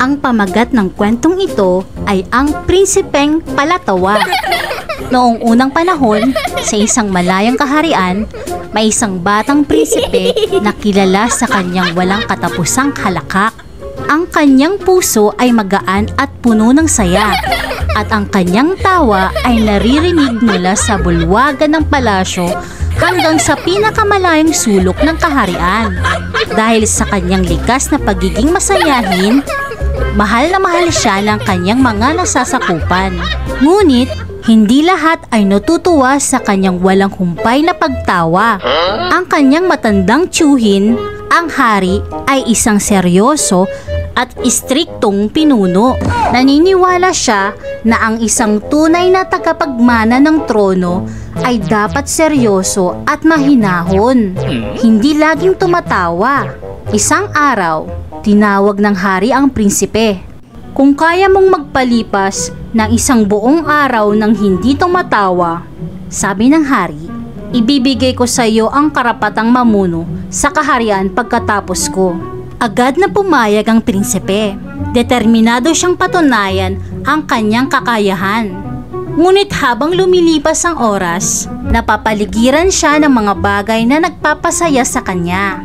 Ang pamagat ng kwentong ito ay ang Prinsipeng Palatawa. Noong unang panahon, sa isang malayang kaharian, may isang batang prinsipe na kilala sa kanyang walang katapusang halakak. Ang kanyang puso ay magaan at puno ng saya, at ang kanyang tawa ay naririnig mula sa bulwagan ng palasyo hanggang sa pinakamalayang sulok ng kaharian. Dahil sa kanyang likas na pagiging masayahin, mahal na mahal siya ng kanyang mga nasasakupan. Ngunit, hindi lahat ay natutuwa sa kanyang walang humpay na pagtawa. Ang kanyang matandang tiyuhin, ang hari, ay isang seryoso at istriktong pinuno. Naniniwala siya na ang isang tunay na tagapagmana ng trono ay dapat seryoso at mahinahon, hindi laging tumatawa. Isang araw, tinawag ng hari ang prinsipe. Kung kaya mong magpalipas ng isang buong araw nang hindi tumatawa, sabi ng hari, ibibigay ko sa iyo ang karapatang mamuno sa kaharian pagkatapos ko. Agad na pumayag ang prinsipe. Determinado siyang patunayan ang kanyang kakayahan. Ngunit habang lumilipas ang oras, napapaligiran siya ng mga bagay na nagpapasaya sa kanya.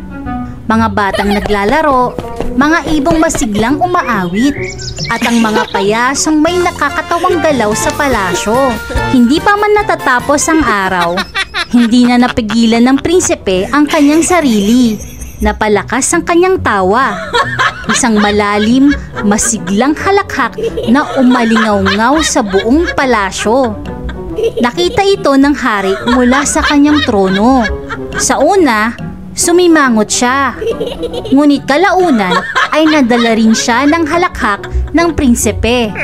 Mga batang naglalaro, mga ibong masiglang umaawit, at ang mga payasong may nakakatawang galaw sa palasyo. Hindi pa man natatapos ang araw, hindi na napigilan ng prinsipe ang kanyang sarili. Napalakas ang kanyang tawa. Isang malalim, masiglang halakhak na umalingaw-ngaw sa buong palasyo. Nakita ito ng hari mula sa kanyang trono. Sa una, sumimangot siya. Ngunit kalaunan ay nadala rin siya ng halakhak ng prinsipe.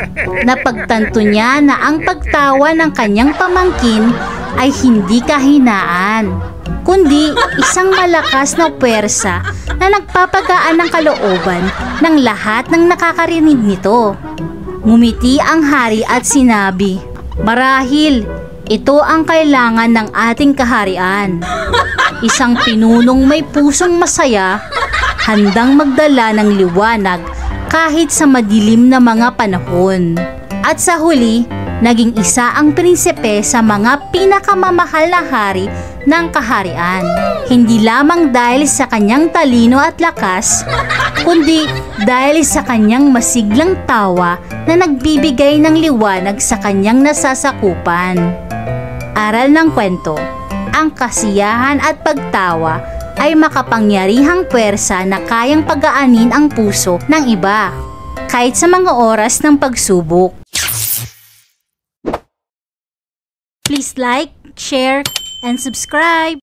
Napagtanto niya na ang pagtawa ng kanyang pamangkin ay hindi kahinaan, kundi isang malakas na puwersa na nagpapagaan ng kalooban ng lahat ng nakakarinig nito. Ngumiti ang hari at sinabi, "Marahil, ito ang kailangan ng ating kaharian. Isang pinunong may pusong masaya, handang magdala ng liwanag kahit sa madilim na mga panahon." At sa huli, naging isa ang prinsipe sa mga pinakamamahal na hari ng kaharian. Hindi lamang dahil sa kanyang talino at lakas, kundi dahil sa kanyang masiglang tawa na nagbibigay ng liwanag sa kanyang nasasakupan. Aral ng kwento: ang kasiyahan at pagtawa ay makapangyarihang puwersa na kayang pagaanin ang puso ng iba, kahit sa mga oras ng pagsubok. Please like, share, and subscribe.